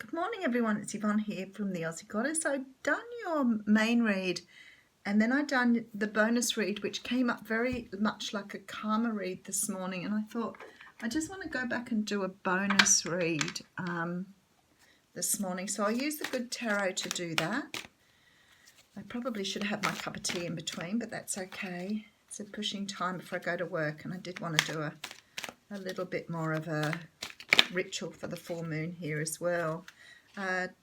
Good morning, everyone. It's Yvonne here from the Aussie Goddess. I've done your main read and then I've done the bonus read, which came up very much like a karma read this morning. And I thought I just want to go back and do a bonus read this morning. So I'll use the Good Tarot to do that. I probably should have my cup of tea in between, but that's okay. It's a pushing time before I go to work, and I did want to do a little bit more of a ritual for the full moon here as well.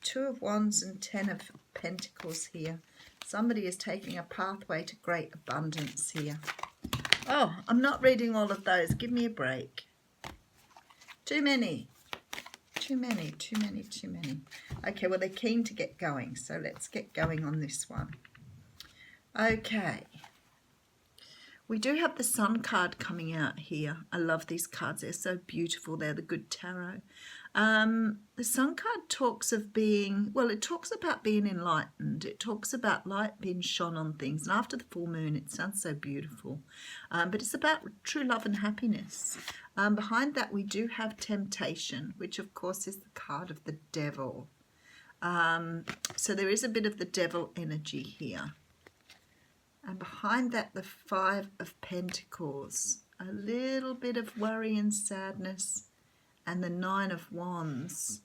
Two of Wands and 10 of Pentacles here. Somebody is taking a pathway to great abundance here. Oh, I'm not reading all of those. Give me a break. Too many. Too many. Okay, well, they're keen to get going, so let's get going on this one. Okay. We do have the Sun card coming out here. I love these cards. They're so beautiful. They're the Good Tarot. The Sun card talks of being, well, it talks about being enlightened. It talks about light being shone on things. And after the full moon, it sounds so beautiful. But it's about true love and happiness. Behind that, we do have temptation, which, of course, is the card of the devil. So there is a bit of the devil energy here. And behind that, the Five of Pentacles, a little bit of worry and sadness, and the Nine of Wands,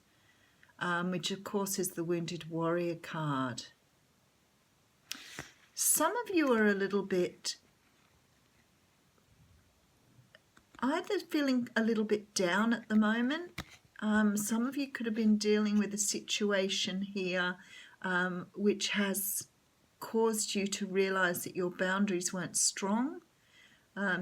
which of course is the Wounded Warrior card. Some of you are a little bit either feeling a little bit down at the moment. Some of you could have been dealing with a situation here which has caused you to realize that your boundaries weren't strong.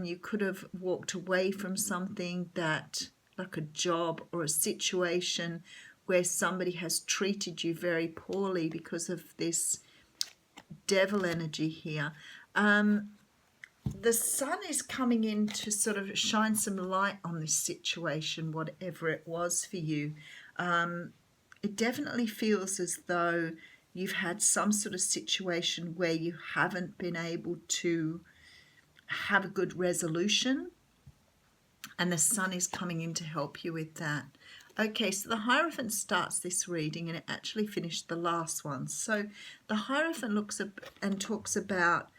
You could have walked away from something that, like a job or a situation where somebody has treated you very poorly because of this devil energy here. The sun is coming in to sort of shine some light on this situation, whatever it was for you. It definitely feels as though you've had some sort of situation where you haven't been able to have a good resolution, and the sun is coming in to help you with that. Okay, so the Hierophant starts this reading, and it actually finished the last one. So the Hierophant looks up and talks about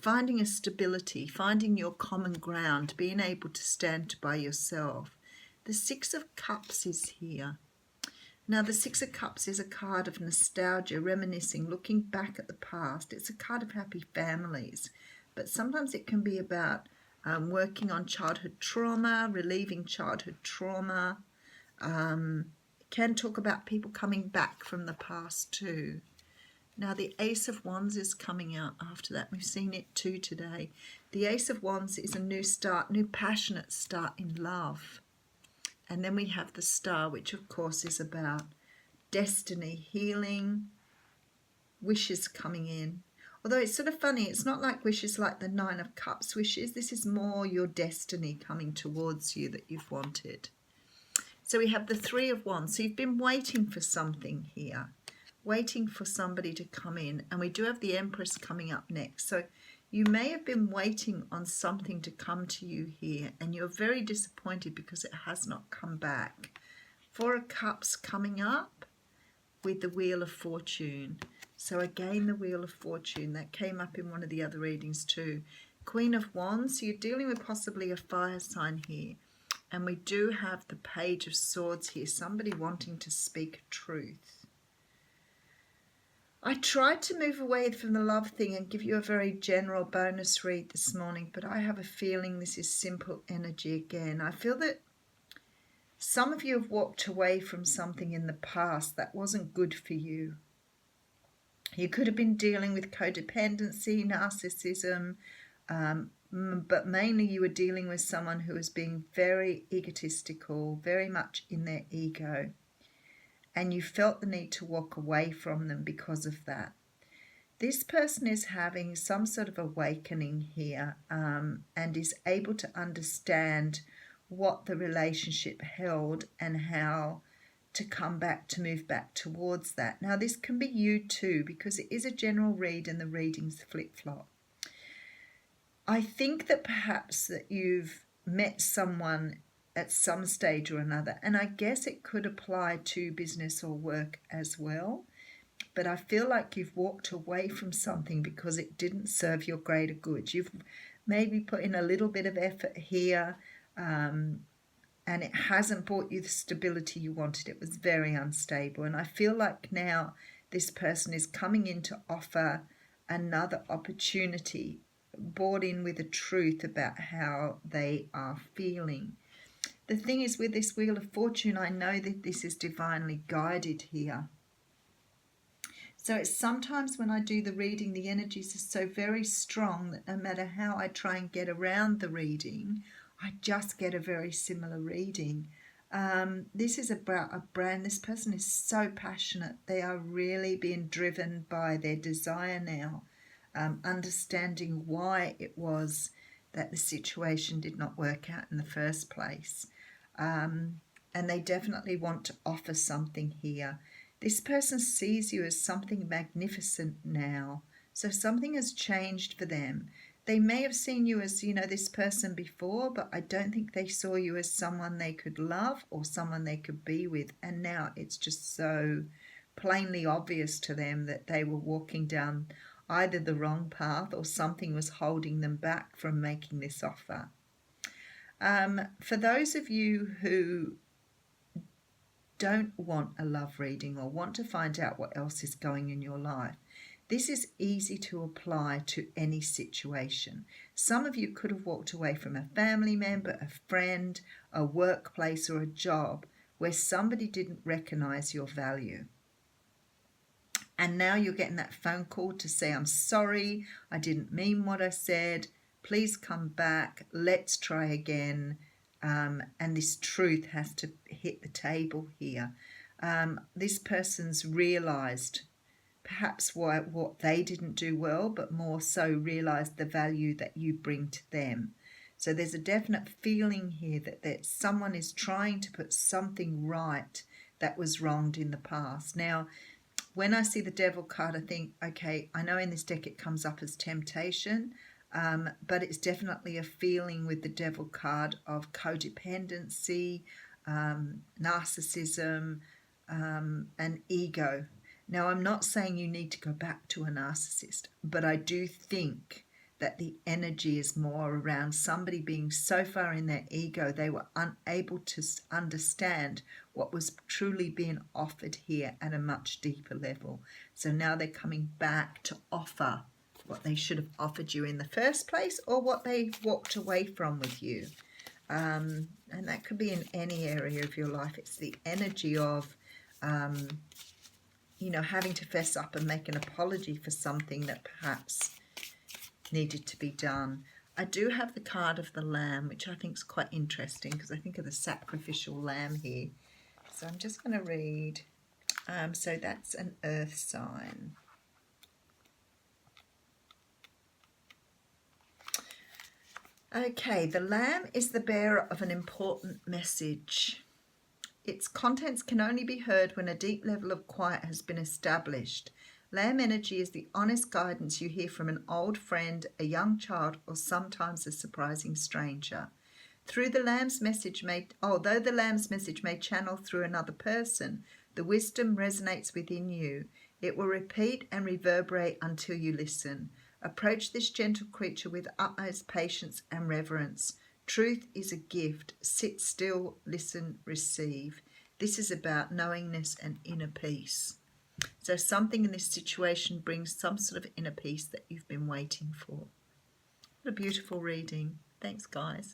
finding a stability, finding your common ground, being able to stand by yourself. The Six of Cups is here. Now, the Six of Cups is a card of nostalgia, reminiscing, looking back at the past. It's a card of happy families, but sometimes it can be about working on childhood trauma, relieving childhood trauma. It can talk about people coming back from the past too. Now, the Ace of Wands is coming out after that. We've seen it too today. The Ace of Wands is a new start, new passionate start in love. And then we have the Star, which of course is about destiny, healing, wishes coming in. Although it's sort of funny, it's not like wishes like the Nine of Cups wishes. This is more your destiny coming towards you that you've wanted. So we have the Three of Wands. So you've been waiting for something here, waiting for somebody to come in. And we do have the Empress coming up next. So you may have been waiting on something to come to you here, and you're very disappointed because it has not come back. Four of Cups coming up with the Wheel of Fortune. So again, the Wheel of Fortune, that came up in one of the other readings too. Queen of Wands, so you're dealing with possibly a fire sign here. And we do have the Page of Swords here, somebody wanting to speak truth. I tried to move away from the love thing and give you a very general bonus read this morning, but I have a feeling this is simple energy again. I feel that some of you have walked away from something in the past that wasn't good for you. You could have been dealing with codependency, narcissism, but mainly you were dealing with someone who was being very egotistical, very much in their ego. And you felt the need to walk away from them because of that. This person is having some sort of awakening here and is able to understand what the relationship held and how to come back, to move back towards that. Now, this can be you too, because it is a general read and the readings flip-flop. I think that perhaps that you've met someone at some stage or another. And I guess it could apply to business or work as well. But I feel like you've walked away from something because it didn't serve your greater good. You've maybe put in a little bit of effort here, and it hasn't brought you the stability you wanted. It was very unstable. And I feel like now this person is coming in to offer another opportunity, brought in with a truth about how they are feeling. The thing is, with this Wheel of Fortune, I know that this is divinely guided here. So it's sometimes when I do the reading, the energies are so very strong that no matter how I try and get around the reading, I just get a very similar reading. This is about a brand. This person is so passionate. They are really being driven by their desire now, understanding why it was that the situation did not work out in the first place. And they definitely want to offer something here. This person sees you as something magnificent now. So something has changed for them. They may have seen you as, this person before, but I don't think they saw you as someone they could love or someone they could be with. And now it's just so plainly obvious to them that they were walking down either the wrong path or something was holding them back from making this offer. For those of you who don't want a love reading or want to find out what else is going in your life, this is easy to apply to any situation. Some of you could have walked away from a family member, a friend, a workplace, or a job where somebody didn't recognize your value. And now you're getting that phone call to say, I'm sorry, I didn't mean what I said. Please come back. Let's try again. And this truth has to hit the table here. This person's realized perhaps what they didn't do well, but more so realized the value that you bring to them. So there's a definite feeling here that someone is trying to put something right that was wronged in the past. Now, when I see the Devil card, I think, okay, I know in this deck it comes up as temptation, but it's definitely a feeling with the Devil card of codependency, narcissism, and ego. Now, I'm not saying you need to go back to a narcissist, but I do think that the energy is more around somebody being so far in their ego they were unable to understand what was truly being offered here at a much deeper level. So now they're coming back to offer what they should have offered you in the first place or what they walked away from with you. And that could be in any area of your life. It's the energy of, having to fess up and make an apology for something that perhaps needed to be done. I do have the card of the Lamb, which I think is quite interesting because I think of the sacrificial lamb here. So I'm just going to read. So that's an earth sign. Okay, the Lamb is the bearer of an important message. Its contents can only be heard when a deep level of quiet has been established. Lamb energy is the honest guidance you hear from an old friend, a young child, or sometimes a surprising stranger. Though the Lamb's message may channel through another person, the wisdom resonates within you. It will repeat and reverberate until you listen. Approach this gentle creature with utmost patience and reverence. Truth is a gift. Sit still, listen, receive. This is about knowingness and inner peace. So something in this situation brings some sort of inner peace that you've been waiting for. What a beautiful reading. Thanks, guys.